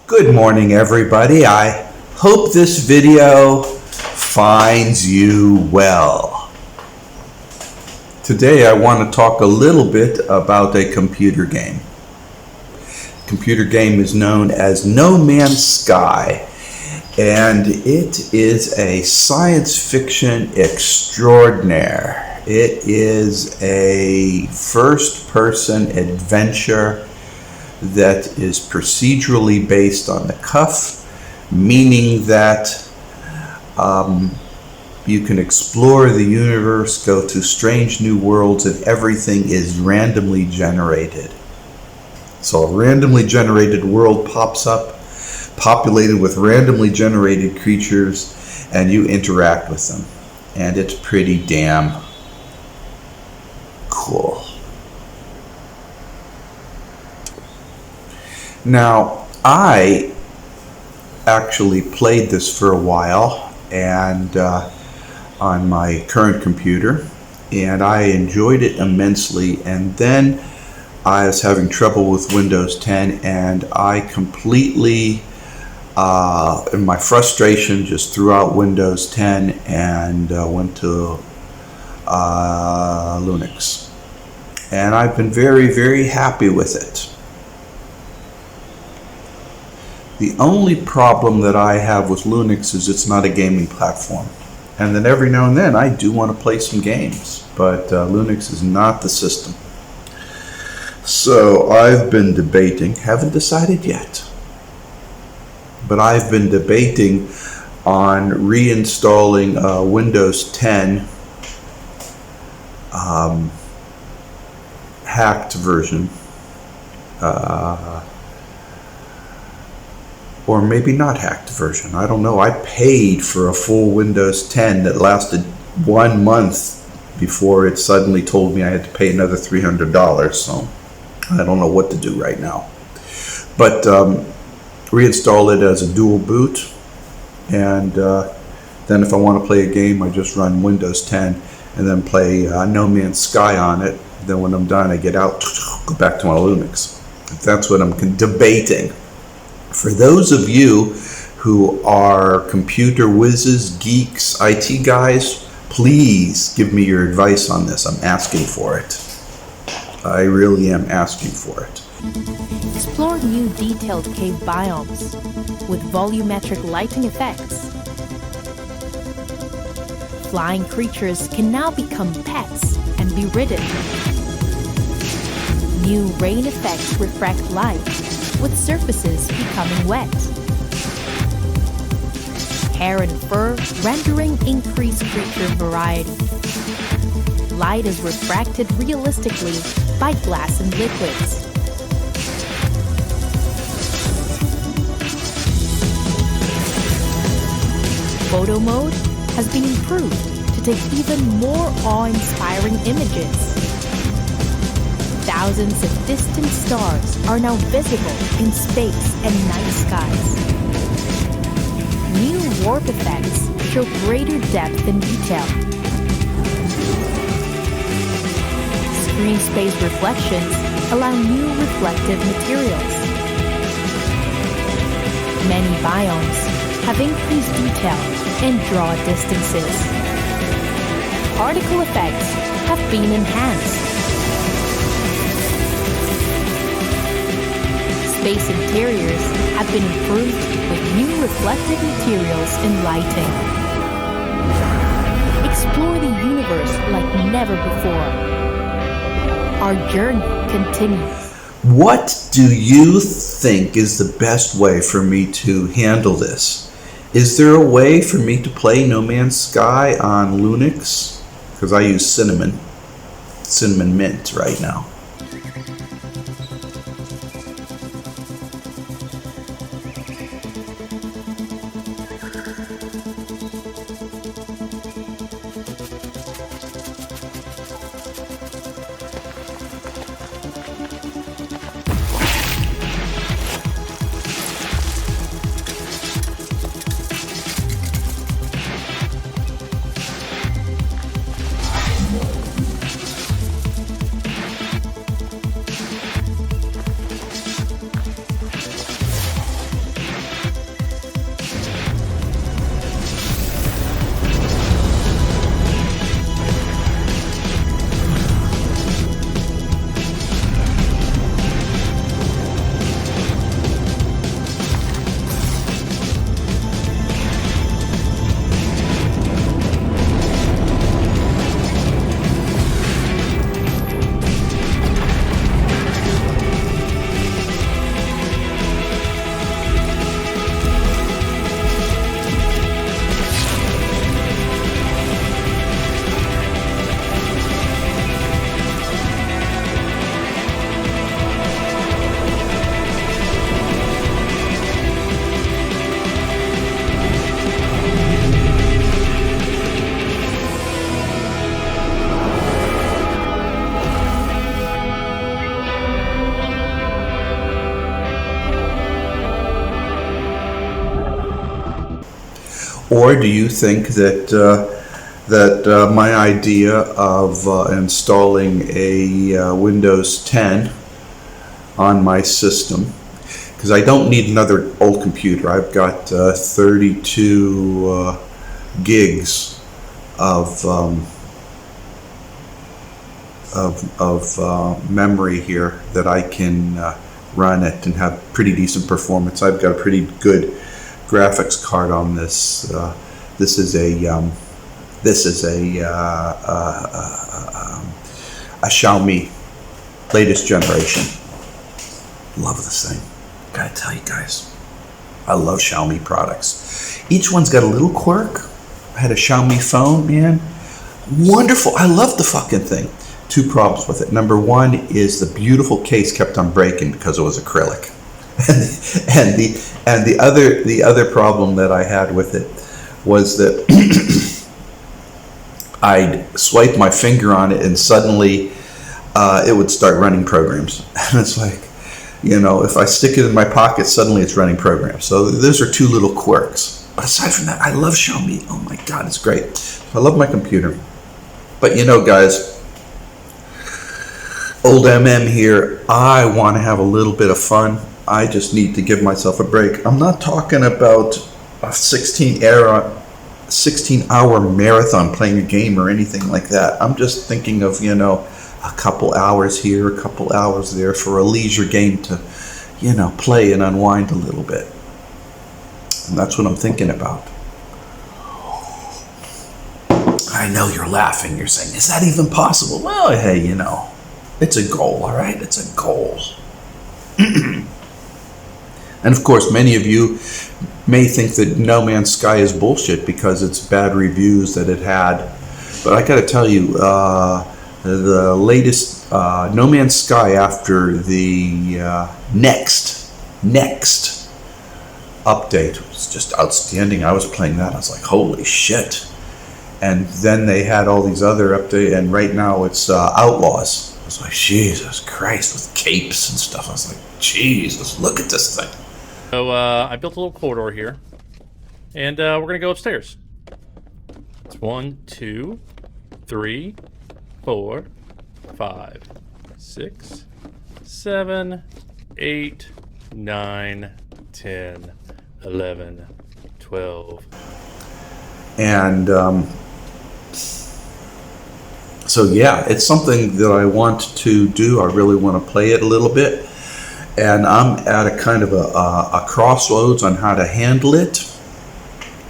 Good morning, everybody. I hope this video finds you well. Today I want to talk a little bit about a computer game. The computer game is known as No Man's Sky, and it is a science fiction extraordinaire. It is a first-person adventure that is procedurally based on the cuff, meaning that you can explore the universe, go to strange new worlds, and everything is randomly generated. So a randomly generated world pops up, populated with randomly generated creatures, and you interact with them. And it's pretty damn cool. Now, I actually played this for a while and on my current computer, and I enjoyed it immensely. And then I was having trouble with Windows 10, and I completely, in my frustration, just threw out Windows 10 and went to Linux. And I've been very, very happy with it. The only problem that I have with Linux is it's not a gaming platform. And then every now and then I do want to play some games, but Linux is not the system. So I've been debating, haven't decided yet, but I've been debating on reinstalling Windows 10 hacked version. Or maybe not hacked version. I don't know. I paid for a full Windows 10 that lasted 1 month before it suddenly told me I had to pay another $300. So I don't know what to do right now. But reinstall it as a dual boot. And then if I want to play a game, I just run Windows 10 and then play No Man's Sky on it. Then when I'm done, I get out, go back to my Linux. That's what I'm debating. For those of you who are computer whizzes, geeks, IT guys, please give me your advice on this. I'm asking for it. I really am asking for it. Explore new detailed cave biomes with volumetric lighting effects. Flying creatures can now become pets and be ridden. New rain effects refract light, with surfaces becoming wet. Hair and fur rendering increased creature variety. Light is refracted realistically by glass and liquids. Photo mode has been improved to take even more awe-inspiring images. Thousands of distant stars are now visible in space and night skies. New warp effects show greater depth and detail. Screen space reflections allow new reflective materials. Many biomes have increased detail and draw distances. Particle effects have been enhanced. Space interiors have been improved with new reflective materials and lighting. Explore the universe like never before. Our journey continues. What do you think is the best way for me to handle this? Is there a way for me to play No Man's Sky on Linux? Because I use Cinnamon Mint right now. Or do you think that my idea of installing a Windows 10 on my system, because I don't need another old computer. I've got 32 gigs of memory here that I can run it and have pretty decent performance. I've got a pretty good graphics card on this. This is a Xiaomi latest generation. Love this thing. Gotta tell you guys, I love Xiaomi products. Each one's got a little quirk. I had a Xiaomi phone, man. Wonderful. I love the fucking thing. Two problems with it. Number one is the beautiful case kept on breaking because it was acrylic. and the other problem that I had with it was that I'd swipe my finger on it and suddenly it would start running programs. And it's like, you know, if I stick it in my pocket, suddenly it's running programs. So those are two little quirks. But aside from that, I love Xiaomi. Oh my God, it's great. I love my computer. But you know, guys, old MM here, I want to have a little bit of fun. I just need to give myself a break. I'm not talking about a 16-hour marathon playing a game or anything like that. I'm just thinking of, you know, a couple hours here, a couple hours there for a leisure game to, you know, play and unwind a little bit. And that's what I'm thinking about. I know you're laughing. You're saying, is that even possible? Well, hey, you know, it's a goal, all right? It's a goal. And of course, many of you may think that No Man's Sky is bullshit because it's bad reviews that it had. But I got to tell you, the latest No Man's Sky after the next update was just outstanding. I was playing that. I was like, holy shit. And then they had all these other updates, and right now it's Outlaws. I was like, Jesus Christ, with capes and stuff. I was like, Jesus, look at this thing. So I built a little corridor here, and we're gonna go upstairs. It's 1, 2, 3, 4, 5, 6, 7, 8, 9, 10, 11, 12. And so yeah, it's something that I want to do. I really want to play it a little bit. And I'm at a kind of a crossroads on how to handle it.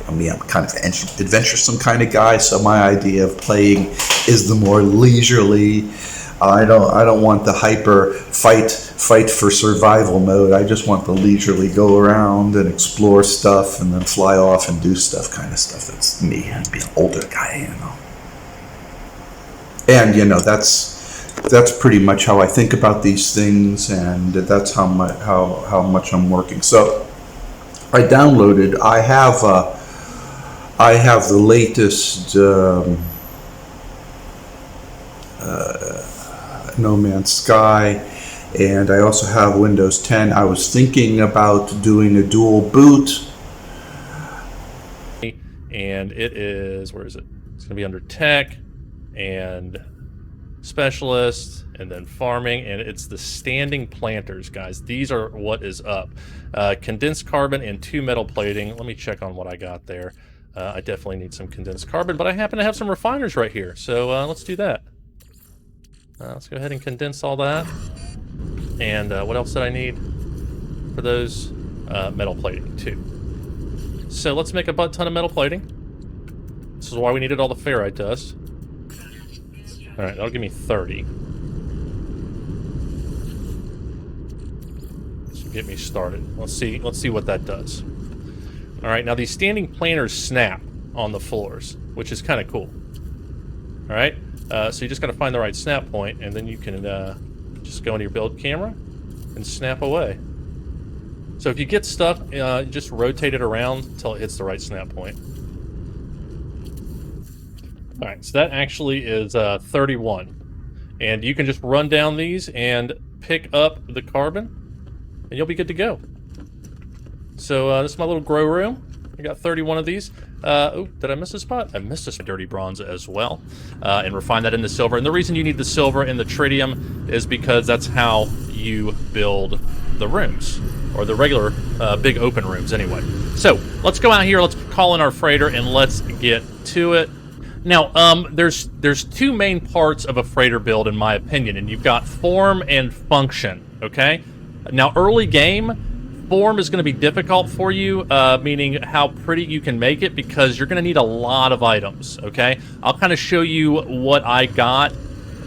I mean, I'm kind of an adventuresome kind of guy, so my idea of playing is the more leisurely. I don't want the hyper fight for survival mode. I just want the leisurely go around and explore stuff and then fly off and do stuff kind of stuff. That's me. I'd be an older guy, you know. And you know, that's pretty much how I think about these things, and that's how much I'm working. So I downloaded. I have the latest No Man's Sky, and I also have Windows 10. I was thinking about doing a dual boot. And it is, where is it? It's gonna be under tech and specialist, and then farming, and it's the standing planters, guys. These are what is up. Condensed carbon and 2 metal plating. Let me check on what I got there. I definitely need some condensed carbon, but I happen to have some refiners right here, so let's do that. Let's go ahead and condense all that. And what else did I need for those? Metal plating too. So let's make a butt ton of metal plating. This is why we needed all the ferrite dust. All right, that'll give me 30. This will get me started. Let's see what that does. All right, now these standing planters snap on the floors, which is kind of cool. All right, so you just got to find the right snap point, and then you can just go into your build camera and snap away. So if you get stuck, just rotate it around until it hits the right snap point. All right, so that actually is 31. And you can just run down these and pick up the carbon, and you'll be good to go. So this is my little grow room. I got 31 of these. Oh, did I miss a spot? I missed a dirty bronze as well. And refine that into silver. And the reason you need the silver and the tritium is because that's how you build the rooms, or the regular big open rooms anyway. So let's go out here, let's call in our freighter, and let's get to it. Now, there's two main parts of a freighter build, in my opinion, and you've got form and function, okay? Now, early game, form is going to be difficult for you, meaning how pretty you can make it, because you're going to need a lot of items, okay? I'll kind of show you what I got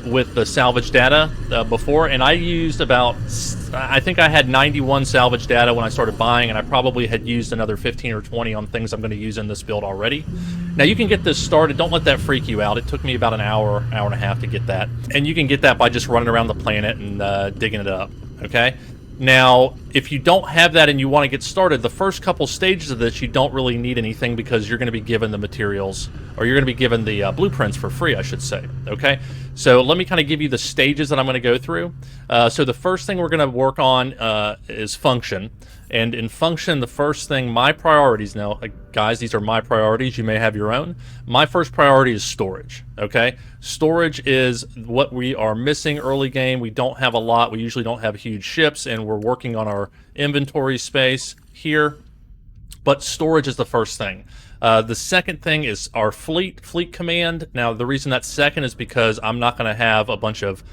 with the salvage data before, and I used about, I think I had 91 salvage data when I started buying, and I probably had used another 15 or 20 on things I'm going to use in this build already. Now, you can get this started. Don't let that freak you out. It took me about an hour and a half to get that, and you can get that by just running around the planet and digging it up, okay? Now, if you don't have that and you want to get started, the first couple stages of this, you don't really need anything, because you're going to be given the materials, or you're going to be given the blueprints for free, I should say, okay? So let me kind of give you the stages that I'm going to go through. So the first thing we're going to work on is function. And in function, the first thing, my priorities now, guys, these are my priorities. You may have your own. My first priority is storage, okay? Storage is what we are missing early game. We don't have a lot. We usually don't have huge ships, and we're working on our inventory space here. But storage is the first thing. The second thing is our fleet command. Now, the reason that's second is because I'm not going to have a bunch of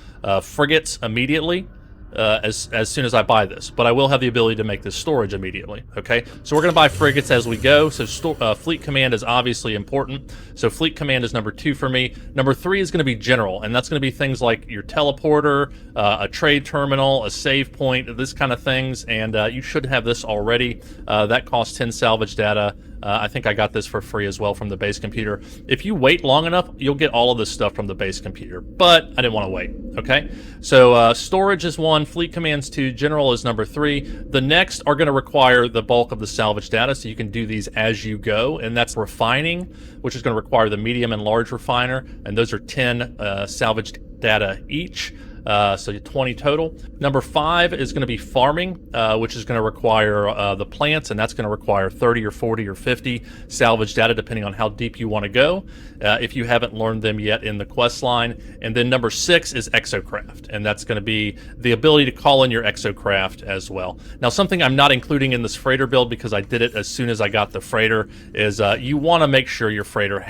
frigates immediately. As soon as I buy this, but I will have the ability to make this storage immediately, okay? So we're going to buy frigates as we go, so fleet command is obviously important, so fleet command is number 2 for me. Number 3 is going to be general, and that's going to be things like your teleporter, a trade terminal, a save point, this kind of things, and you should have this already. That costs 10 salvage data. I think I got this for free as well from the base computer. If you wait long enough, you'll get all of this stuff from the base computer, but I didn't want to wait, okay? So storage is 1, fleet commands 2, general is number 3. The next are going to require the bulk of the salvage data, so you can do these as you go, and that's refining, which is going to require the medium and large refiner, and those are 10 salvage data each. So 20 total. Number 5 is going to be farming, which is going to require the plants, and that's going to require 30 or 40 or 50 salvage data, depending on how deep you want to go, if you haven't learned them yet in the quest line. And then number 6 is exocraft, and that's going to be the ability to call in your exocraft as well. Now, something I'm not including in this freighter build, because I did it as soon as I got the freighter, is you want to make sure your freighter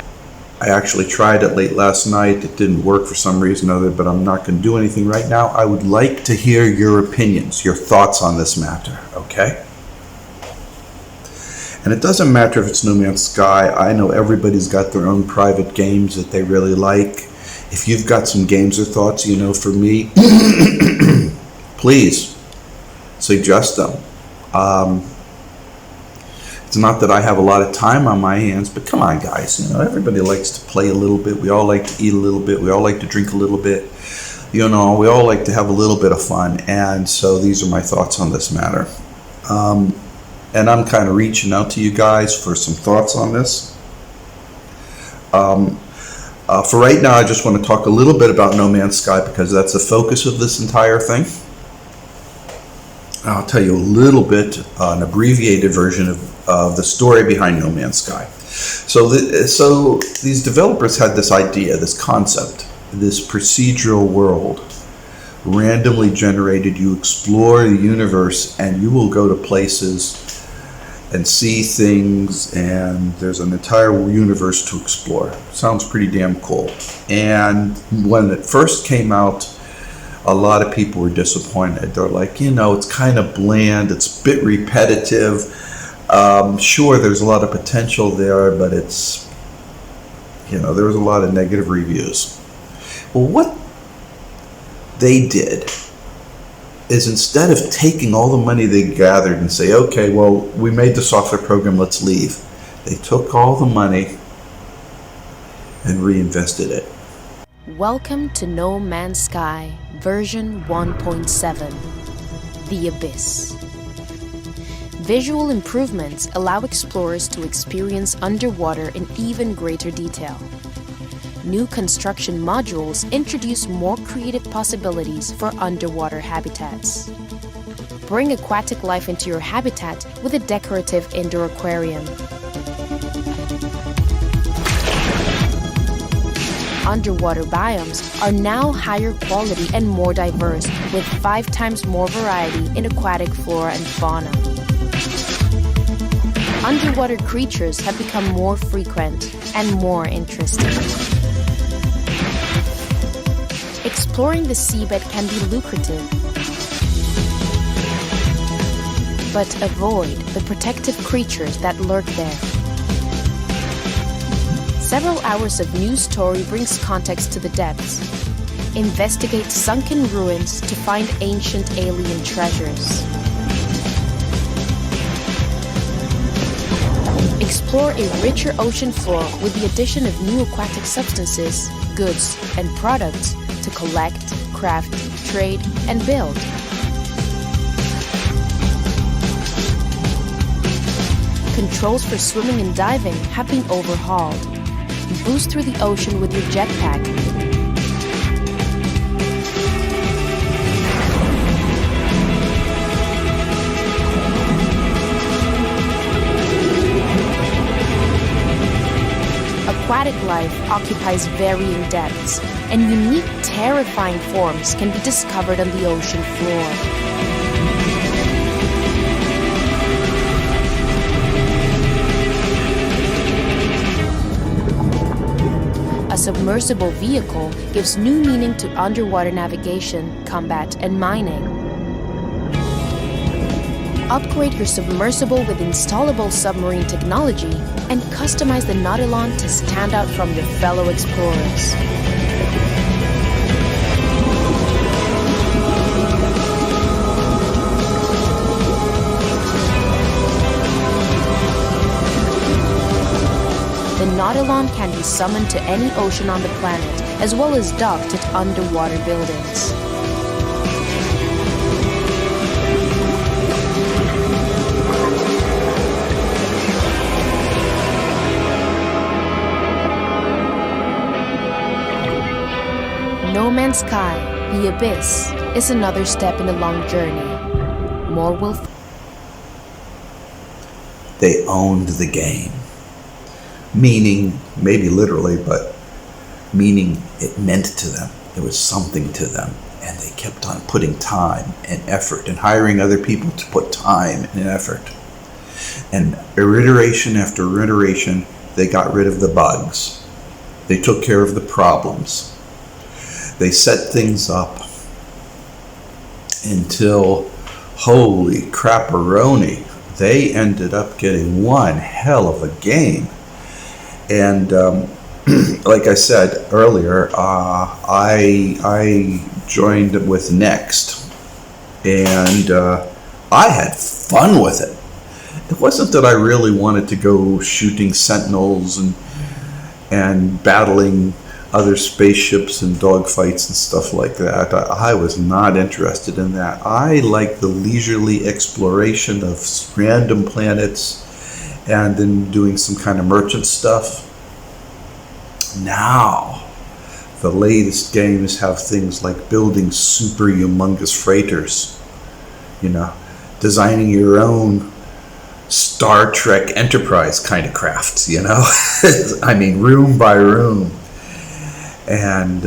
I actually tried it late last night. It didn't work for some reason or other, but I'm not going to do anything right now. I would like to hear your opinions, your thoughts on this matter, okay? And it doesn't matter if it's No Man's Sky. I know everybody's got their own private games that they really like. If you've got some games or thoughts, for me, please suggest them. It's not that I have a lot of time on my hands, but come on, guys. Everybody likes to play a little bit. We all like to eat a little bit. We all like to drink a little bit. We all like to have a little bit of fun. And so these are my thoughts on this matter. And I'm kind of reaching out to you guys for some thoughts on this. For right now, I just want to talk a little bit about No Man's Sky, because that's the focus of this entire thing. I'll tell you a little bit, an abbreviated version of the story behind No Man's Sky. So these developers had this idea, this concept, this procedural world, randomly generated. You explore the universe, and you will go to places and see things, and there's an entire universe to explore. Sounds pretty damn cool. And when it first came out, a lot of people were disappointed. They're like, it's kind of bland, it's a bit repetitive. Sure, there's a lot of potential there, but it's, there was a lot of negative reviews. Well, what they did is, instead of taking all the money they gathered and say, okay, well, we made the software program, let's leave, they took all the money and reinvested it. Welcome to No Man's Sky version 1.7, The Abyss. Visual improvements allow explorers to experience underwater in even greater detail. New construction modules introduce more creative possibilities for underwater habitats. Bring aquatic life into your habitat with a decorative indoor aquarium. underwater biomes are now higher quality and more diverse, with 5 times more variety in aquatic flora and fauna. Underwater creatures have become more frequent and more interesting. Exploring the seabed can be lucrative, but avoid the protective creatures that lurk there. Several hours of news story brings context to the depths. Investigate sunken ruins to find ancient alien treasures. Explore a richer ocean floor with the addition of new aquatic substances, goods, and products to collect, craft, trade, and build. Controls for swimming and diving have been overhauled. Boost through the ocean with your jetpack. Aquatic life occupies varying depths, and unique, terrifying forms can be discovered on the ocean floor. A submersible vehicle gives new meaning to underwater navigation, combat, and mining. Upgrade your submersible with installable submarine technology and customize the Nautilon to stand out from your fellow explorers. The Nautilon can be summoned to any ocean on the planet, as well as docked at underwater buildings. No Man's Sky, the Abyss, is another step in a long journey. More will. They owned the game. Meaning, maybe literally, but meaning it meant to them. There was something to them. And they kept on putting time and effort and hiring other people to put time and effort. And iteration after iteration, they got rid of the bugs. They took care of the problems. They set things up until, holy crapperoni, they ended up getting one hell of a game. And like I said earlier, I joined with Next, and I had fun with it. It wasn't that I really wanted to go shooting sentinels and battling other spaceships and dogfights and stuff like that. I was not interested in that. I like the leisurely exploration of random planets and then doing some kind of merchant stuff. Now, the latest games have things like building super humongous freighters, designing your own Star Trek Enterprise kind of crafts, I mean, room by room. And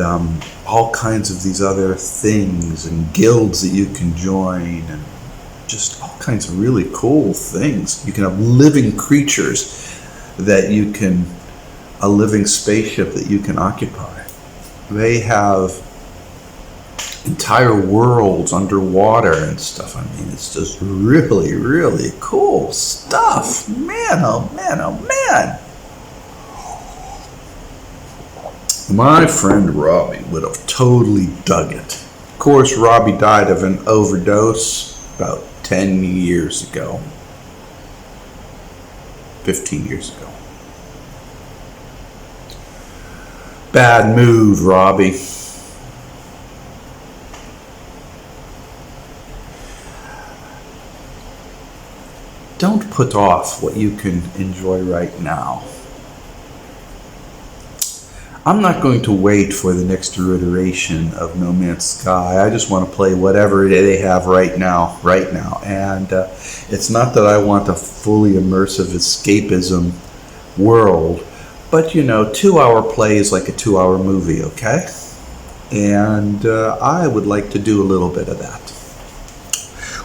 all kinds of these other things and guilds that you can join and just all kinds of really cool things. You can have living creatures that you can, a living spaceship that you can occupy. They have entire worlds underwater and stuff. I mean, it's just really, really cool stuff. Man, oh man, oh man. My friend Robbie would have totally dug it. Of course, Robbie died of an overdose about 10 years ago. 15 years ago. Bad move, Robbie. Don't put off what you can enjoy right now. I'm not going to wait for the next iteration of No Man's Sky. I just want to play whatever they have right now. And it's not that I want a fully immersive escapism world, But 2-hour play is like a 2-hour movie, okay? And I would like to do a little bit of that.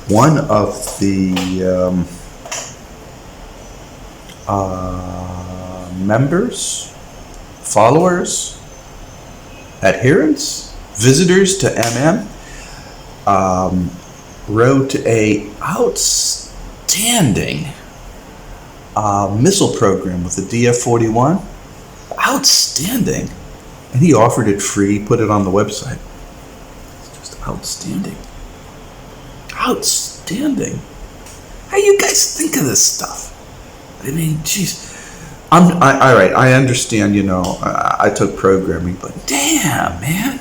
One of the members, followers, adherents, visitors to MM wrote a outstanding missile program with the DF-41. Outstanding. And he offered it free, put it on the website. It's just outstanding. Outstanding. How you guys think of this stuff? I mean, jeez. All right, I understand, I took programming, but damn, man.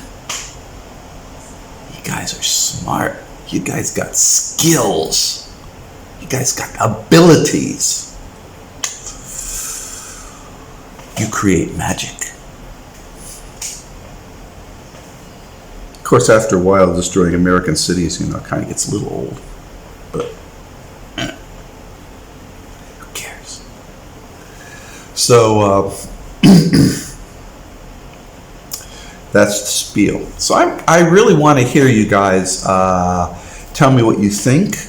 You guys are smart. You guys got skills. You guys got abilities. You create magic. Of course, after a while, destroying American cities, kind of gets a little old. But who cares? So that's the spiel. So I really want to hear you guys tell me what you think.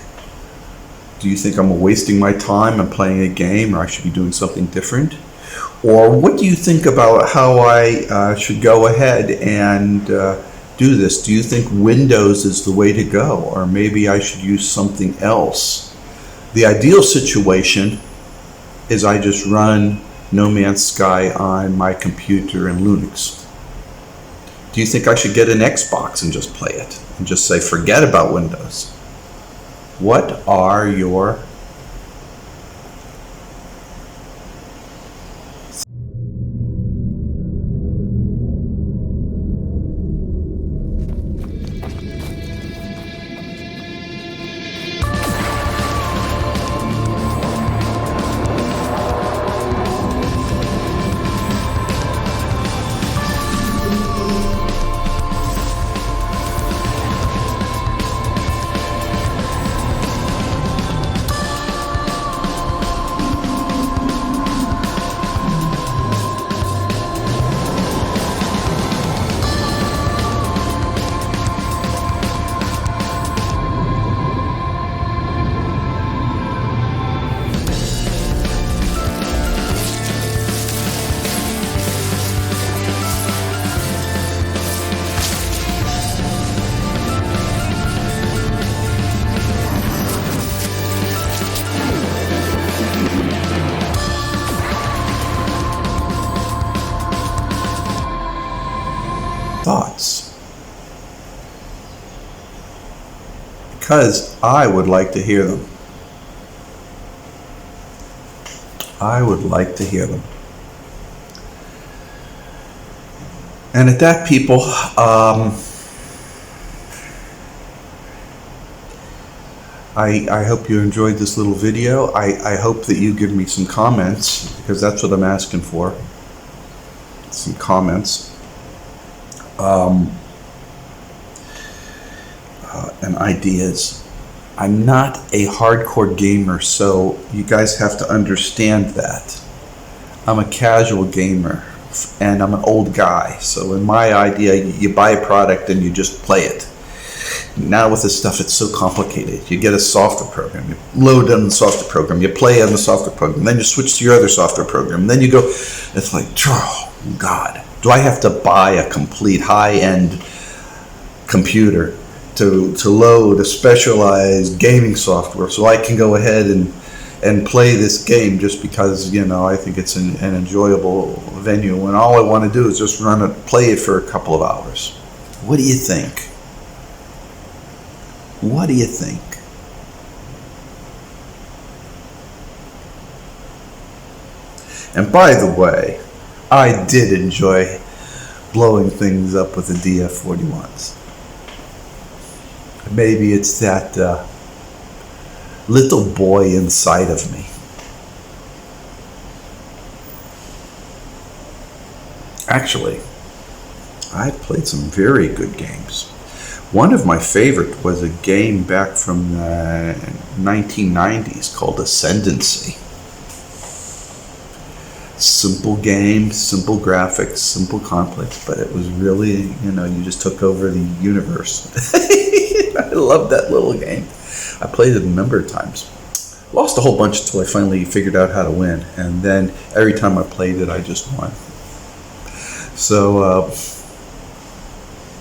Do you think I'm wasting my time and playing a game, or I should be doing something different? Or what do you think about how I should go ahead and do this? Do you think Windows is the way to go, or maybe I should use something else? The ideal situation is I just run No Man's Sky on my computer in Linux. Do you think I should get an Xbox and just play it and just say forget about Windows? What are your thoughts? Because I would like to hear them. I would like to hear them. And at that, people, I hope you enjoyed this little video. I hope that you give me some comments, because that's what I'm asking for. Some comments. And ideas. I'm not a hardcore gamer, so you guys have to understand that. I'm a casual gamer, and I'm an old guy. So in my idea, you buy a product and you just play it. Now with this stuff, it's so complicated. You get a software program, you load on the software program, you play on the software program, then you switch to your other software program, then you go, it's like, oh God, do I have to buy a complete high-end computer to load a specialized gaming software so I can go ahead and play this game just because, I think it's an enjoyable venue, when all I want to do is just play it for a couple of hours. What do you think? What do you think? And by the way, I did enjoy blowing things up with the DF-41s. Maybe it's that little boy inside of me. Actually, I played some very good games. One of my favorite was a game back from the 1990s called Ascendancy. simple game, simple graphics, simple conflict, but it was really, you just took over the universe. I love that little game. I played it a number of times. Lost a whole bunch until I finally figured out how to win, and then every time I played it, I just won. So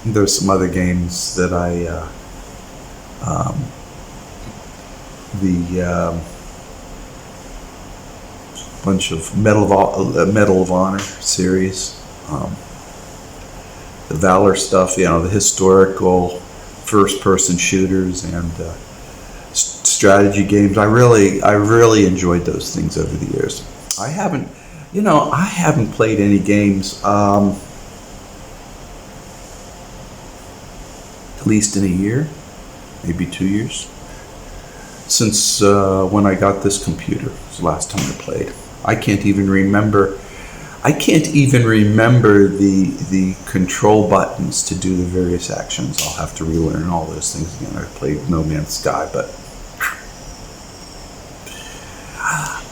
there's some other games that bunch of Medal of Honor series, the Valor stuff, the historical first-person shooters and strategy games. I really enjoyed those things over the years. I haven't played any games at least in a year, maybe 2 years, since when I got this computer. It was the last time I played. I can't even remember the control buttons to do the various actions. I'll have to relearn all those things again. I played No Man's Sky, but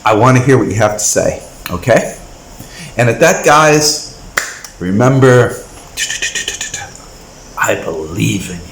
I want to hear what you have to say, okay? And at that, guys, remember, I believe in you.